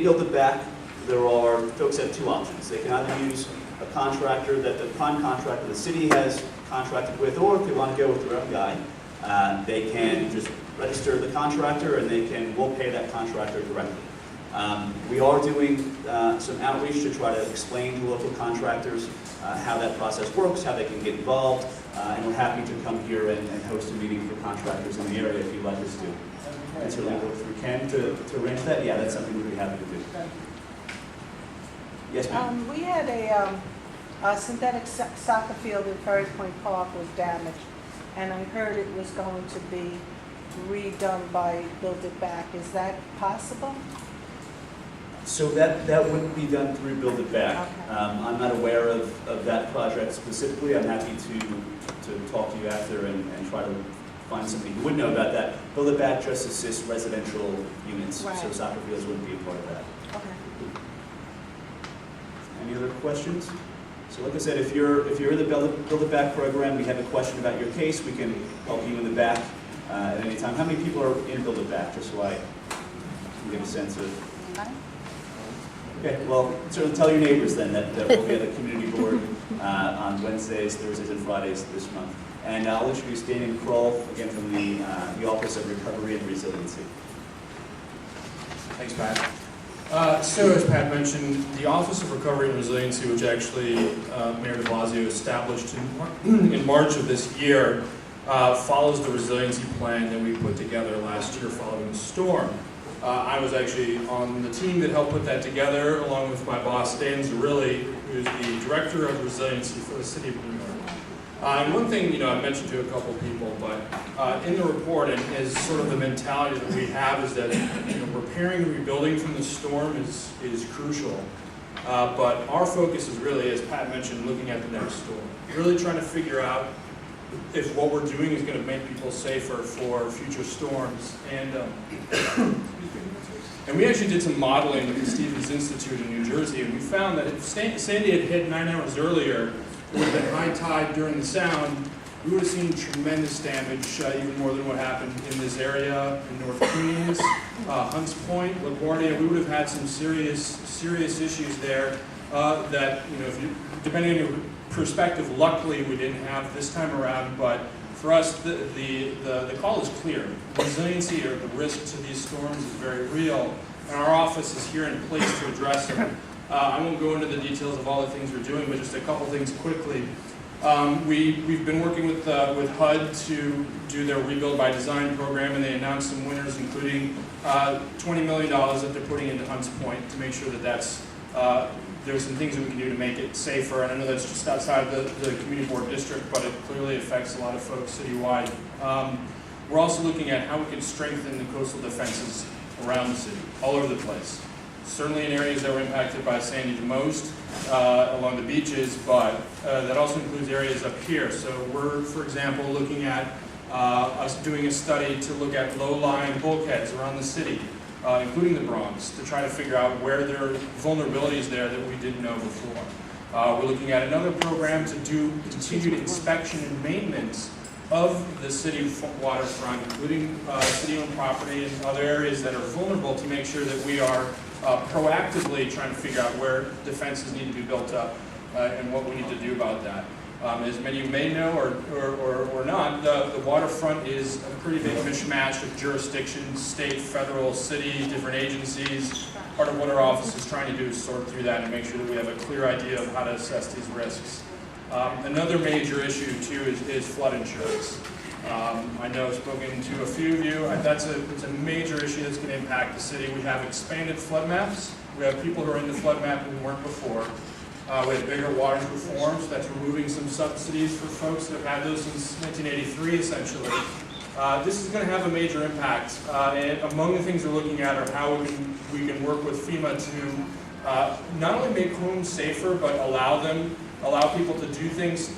build it back, there are folks have two options. They can either use a contractor that the prime contractor the city has contracted with, or if they want to go with their own guy, they can just register the contractor and we'll pay that contractor directly. We are doing some outreach to try to explain to local contractors how that process works, how they can get involved, and we're happy to come here and host a meeting for contractors in the area if you'd like us to. And certainly work if we can to arrange that. Yeah, that's something we'd be happy to do. Yes, ma'am. We had a synthetic soccer field in Ferry Point Park was damaged, and I heard it was going to be redone by Build It Back. Is that possible? So that wouldn't be done through Build It Back. Okay. I'm not aware of that project specifically. I'm happy to talk to you after and try to find somebody who would know about that. Build It Back just assists residential units, Right. so soccer fields wouldn't be a part of that. Okay. Any other questions? So like I said, if you're in the Build It Back program, we have a question about your case, we can help you in the back at any time. How many people are in Build It Back, just so I can get a sense of? Okay, well, certainly tell your neighbors then that we'll be at the community board on Wednesdays, Thursdays, and Fridays this month. And I'll introduce Daniel Kroll, again from the Office of Recovery and Resiliency. Thanks, Pat. So as Pat mentioned, the Office of Recovery and Resiliency, which actually Mayor de Blasio established in March of this year, follows the resiliency plan that we put together last year following the storm. I was actually on the team that helped put that together, along with my boss, Dan Zarilli, who's the Director of Resiliency for the City of New York. And one thing, I mentioned to a couple people, but in the report, and is sort of the mentality that we have is that repairing and rebuilding from the storm is crucial. But our focus is really, as Pat mentioned, looking at the next storm. Really trying to figure out if what we're doing is going to make people safer for future storms. And we actually did some modeling with the Stevens Institute in New Jersey, and we found that if Sandy had hit 9 hours earlier, it would have been high tide during the sound, we would have seen tremendous damage, even more than what happened in this area in North Queens, Hunts Point, LaGuardia. We would have had some serious issues there that, depending on your perspective, luckily we didn't have this time around, but for us, the call is clear. Resiliency or the risk to these storms is very real, and our office is here in place to address them. I won't go into the details of all the things we're doing, but just a couple things quickly. We've been working with HUD to do their Rebuild by Design program, and they announced some winners, including $20 million that they're putting into Hunts Point to make sure that there's some things that we can do to make it safer. And I know that's just outside the community board district, but it clearly affects a lot of folks citywide. We're also looking at how we can strengthen the coastal defenses around the city, all over the place. Certainly in areas that were impacted by Sandy the most, along the beaches, but that also includes areas up here. So we're, for example, looking at us doing a study to look at low-lying bulkheads around the city, including the Bronx, to try to figure out where there are vulnerabilities there that we didn't know before. We're looking at another program to do continued inspection and maintenance of the city waterfront, including city-owned property and other areas that are vulnerable, to make sure that we are proactively trying to figure out where defenses need to be built up and what we need to do about that. As many of you may know or not, the waterfront is a pretty big mishmash of jurisdictions, state, federal, city, different agencies. Part of what our office is trying to do is sort through that and make sure that we have a clear idea of how to assess these risks. Another major issue too is flood insurance. I know I've spoken to a few of you. It's a major issue that's going to impact the city. We have expanded flood maps. We have people who are in the flood map who weren't before. We have bigger waterproof forms. That's removing some subsidies for folks that have had those since 1983, essentially. This is going to have a major impact. And among the things we're looking at are how we can work with FEMA to not only make homes safer, but allow people to do things,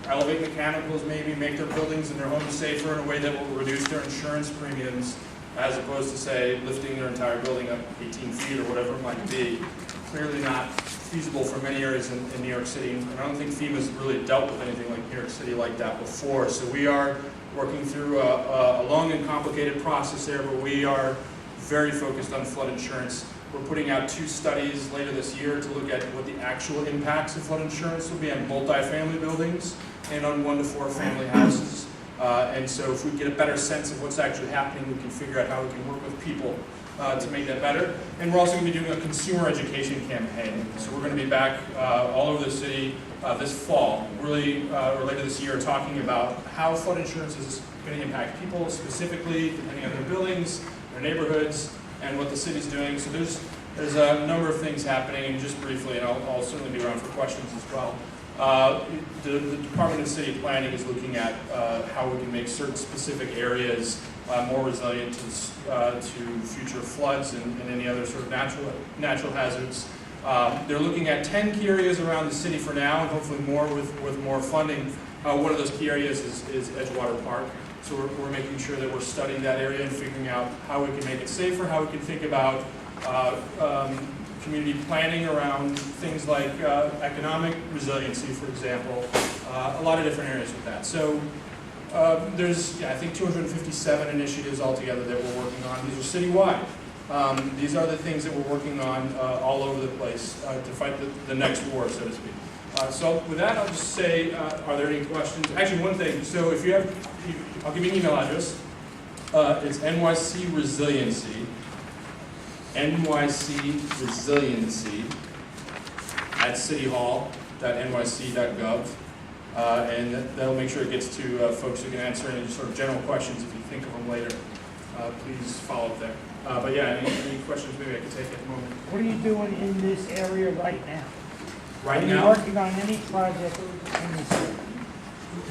elevate mechanicals maybe, make their buildings and their homes safer in a way that will reduce their insurance premiums, as opposed to, say, lifting their entire building up 18 feet or whatever it might be. Clearly not feasible for many areas in New York City, and I don't think FEMA's really dealt with anything like New York City like that before. So we are working through a long and complicated process there, but we are very focused on flood insurance We're putting out 2 studies later this year to look at what the actual impacts of flood insurance will be on multifamily buildings and on 1 to 4 family houses. And so if we get a better sense of what's actually happening, we can figure out how we can work with people to make that better. And we're also going to be doing a consumer education campaign. So we're going to be back all over the city this fall, really, or later this year, talking about how flood insurance is going to impact people specifically, depending on their buildings, their neighborhoods, and what the city's doing. So there's a number of things happening, and just briefly, and I'll certainly be around for questions as well. The Department of City Planning is looking at how we can make certain specific areas more resilient to future floods and any other sort of natural hazards. They're looking at 10 key areas around the city for now, and hopefully more with more funding. One of those key areas is Edgewater Park. So we're making sure that we're studying that area and figuring out how we can make it safer, how we can think about community planning around things like economic resiliency, for example, a lot of different areas with that. So there's, I think, 257 initiatives altogether that we're working on. These are citywide. These are the things that we're working on all over the place to fight the next war, so to speak. So with that, I'll just say, are there any questions? Actually, one thing. So if you have, I'll give you an email address. It's NYC Resiliency. NYC Resiliency at cityhall.nyc.gov. And that'll make sure it gets to folks who can answer any sort of general questions if you think of them later. Please follow up there. But yeah, any questions maybe I could take at the moment. What are you doing in this area right now? Right Are now? you working on any project in this area?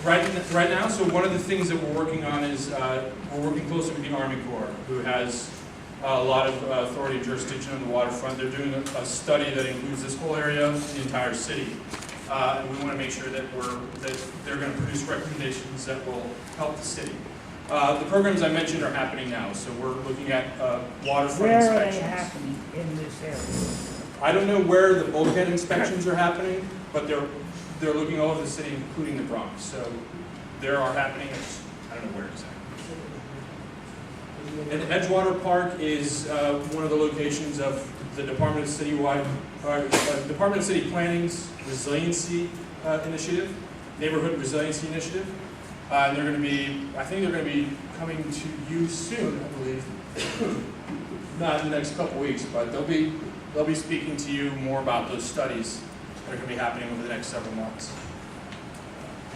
Right now, so one of the things that we're working on is we're working closely with the Army Corps, who has a lot of authority and jurisdiction on the waterfront. They're doing a study that includes this whole area, the entire city. And we want to make sure that they're going to produce recommendations that will help the city. The programs I mentioned are happening now, so we're looking at waterfront Where are inspections. they happening in this area? I don't know where the bulkhead inspections are happening, but they're looking all over the city, including the Bronx. So there are happening. I don't know where exactly. And Edgewater Park is one of the locations of the Department of Department of City Planning's Resiliency Initiative, Neighborhood Resiliency Initiative. And they're going to be, I think they're going to be coming to you soon, I believe. Not in the next couple weeks, but they'll be speaking to you more about those studies that are going to be happening over the next several months.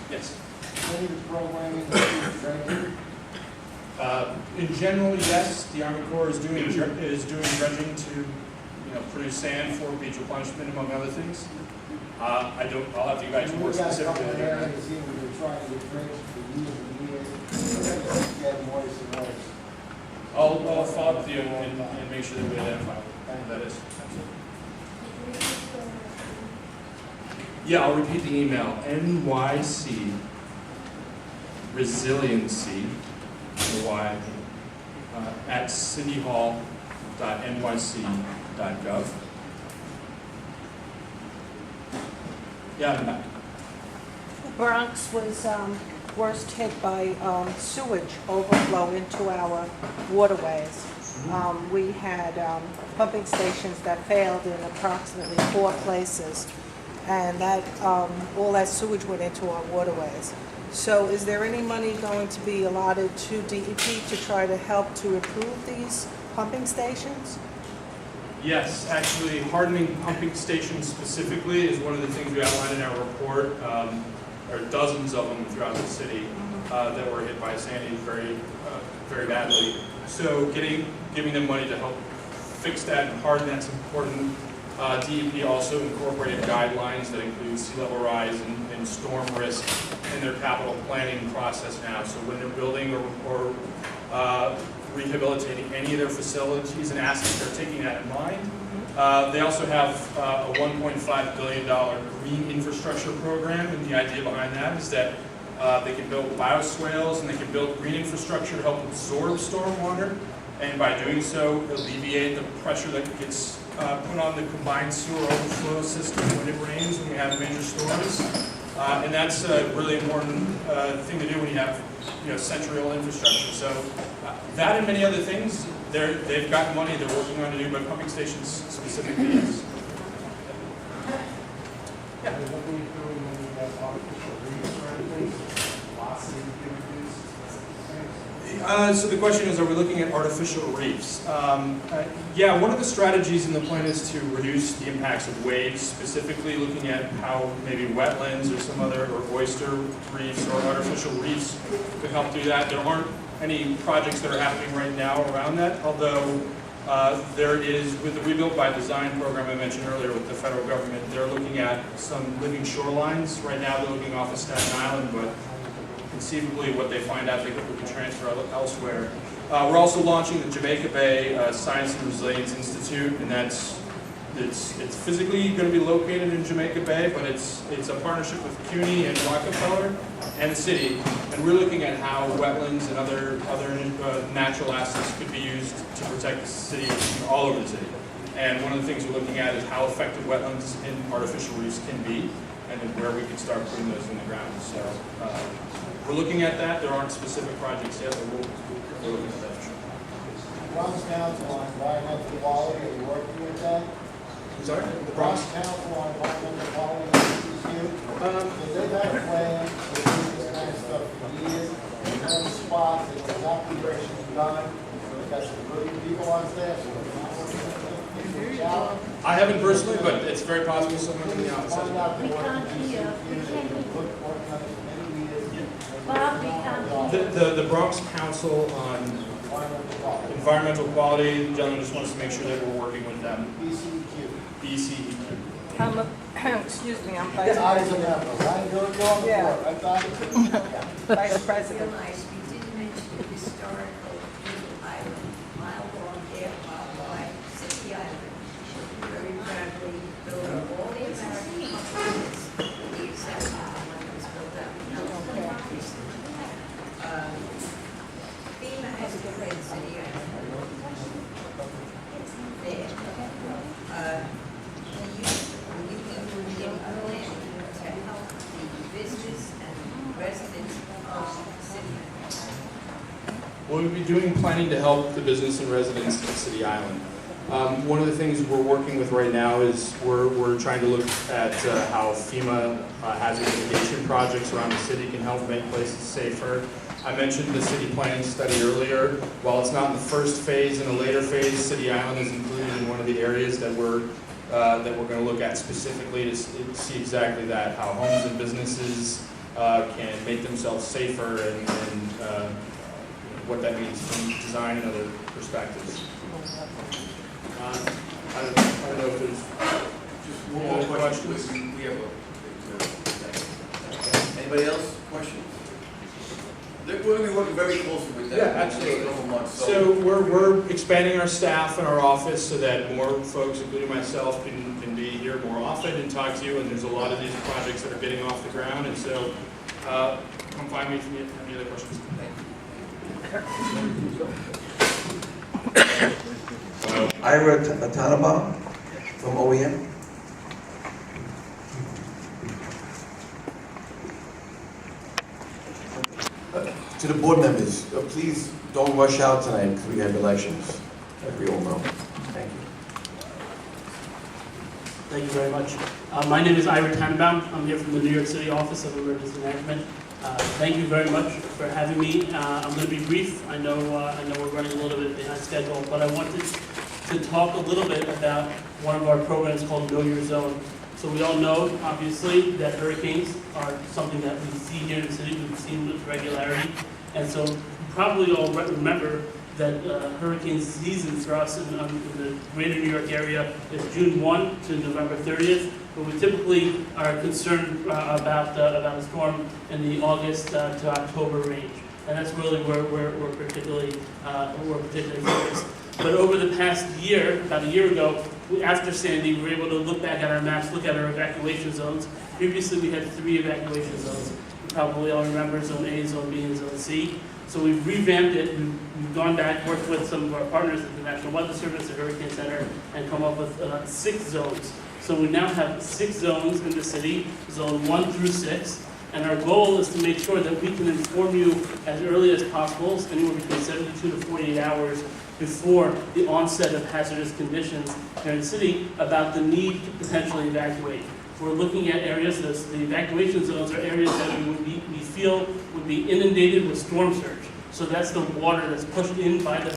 Yes? Any of the programming dredging? In general, yes. The Army Corps is doing dredging to, produce sand for beach replenishment, among other things. I'll have to get back to you more specifically. We got a couple of areas here where they're trying to get dredged for years and years. It's getting worse and worse. I'll follow up with you and make sure that we identify what that is. Yeah, I'll repeat the email. NYC Resiliency, at cityhall.nyc.gov. Yeah, I'm back. The Bronx was worst hit by sewage overflow into our waterways. We had pumping stations that failed in approximately 4 places, and that all that sewage went into our waterways. So is there any money going to be allotted to DEP to try to help to improve these pumping stations? Yes, actually, hardening pumping stations specifically is one of the things we outlined in our report. There are dozens of them throughout the city that were hit by Sandy very badly. So giving them money to help fix that and harden that's important. DEP also incorporated guidelines that include sea level rise and storm risk in their capital planning process now. So when they're building or rehabilitating any of their facilities and assets, they're taking that in mind. They also have a $1.5 billion green infrastructure program, and the idea behind that is that they can build bioswales and they can build green infrastructure to help absorb stormwater, and by doing so, alleviate the pressure that gets put on the combined sewer overflow system when it rains, when we have major storms. And that's a really important thing to do when you have central infrastructure. So that and many other things They've got money, they're working on a new, but pumping stations specifically, yes. What are we doing when we have artificial reefs or anything? Lots of activities. So the question is, are we looking at artificial reefs? Yeah, one of the strategies in the plan is to reduce the impacts of waves, specifically looking at how maybe wetlands or some other, or oyster reefs or artificial reefs could help do that. There aren't any projects that are happening right now around that, although there is, with the Rebuilt by Design program I mentioned earlier with the federal government, they're looking at some living shorelines. Right now they're looking off of Staten Island, but conceivably what they find out they could transfer elsewhere. We're also launching the Jamaica Bay Science and Resilience Institute, and it's physically going to be located in Jamaica Bay, but it's a partnership with CUNY and Rockefeller and the city, and we're looking at how wetlands and other natural assets could be used to protect the city, all over the city. And one of the things we're looking at is how effective wetlands and artificial reefs can be, and then where we can start putting those in the ground. So we're looking at that. There aren't specific projects yet, but we're looking at that for sure. Bronx Council on Environmental Quality, are you working with that? I'm sorry? The Bronx Council on Environmental Quality, they've had a plan to do this kind of stuff for years. In some spots, it's exactly where it should be done. They've got some brilliant people on staff. So I haven't personally, but it's very possible someone in the office has. find out We the work can't that hear. We these can't people hear. working on it for many years. Bob, we can't hear. The Bronx Council on Environmental Quality, Environmental Quality, the gentleman just wants to make sure that we're working with them. BCEQ. BCEQ. Excuse me, I'm Eyes on that, right? You're on the board. Yeah. I thought. Vice President. Realize we did mention historical Little Island, mile long there, mile wide, City Island. Very proudly built up all the American companies, with the exception of the one that was built up in California recently. FEMA has declared City Island there. We will be in a plan to help the business and residents of the city. We'll be doing planning to help the business and residents of City Island. One of the things we're working with right now is we're trying to look at how FEMA hazard mitigation projects around the city can help make places safer. I mentioned the city planning study earlier. While it's not in the first phase, in a later phase, City Island is included in one of the areas that we're going to look at specifically to see exactly that, how homes and businesses can make themselves safer and what that means from design and other perspectives. I don't know if there's Just one more question. We have anybody else? Questions? We're going to be working very closely with that. Yeah, in the next absolutely. couple months, So we're expanding our staff in our office so that more folks, including myself, can be here more often and talk to you. And there's a lot of these projects that are getting off the ground. And so come find me if you have any other questions. Ira Tanaba from OEM. To the board members, please don't rush out tonight because we have elections, as we all know. Thank you. Thank you very much. My name is Ira Tannenbaum. I'm here from the New York City Office of Emergency Management. Thank you very much for having me. I'm going to be brief. I know we're running a little bit behind schedule, but I wanted to talk a little bit about one of our programs called Know Your Zone. So we all know, obviously, that hurricanes are something that we see here in the city. We've seen with regularity. And so you probably all remember that hurricane season for us in the greater New York area is June 1 to November 30th. But we typically are concerned about a storm in the August to October range. And that's really where we're particularly focused. But over the past year, about a year ago, after Sandy, we were able to look back at our maps, look at our evacuation zones. Previously, we had 3 evacuation zones. You probably all remember Zone A, Zone B, and Zone C. So we've revamped it. We've gone back, worked with some of our partners at the National Weather Service, the Hurricane Center, and come up with 6 zones. So we now have 6 zones in the city, Zone 1 through 6. And our goal is to make sure that we can inform you as early as possible, anywhere between 72 to 48 hours before the onset of hazardous conditions here in the city about the need to potentially evacuate. We're looking at areas, the evacuation zones are areas that we feel would be inundated with storm surge. So that's the water that's pushed in by the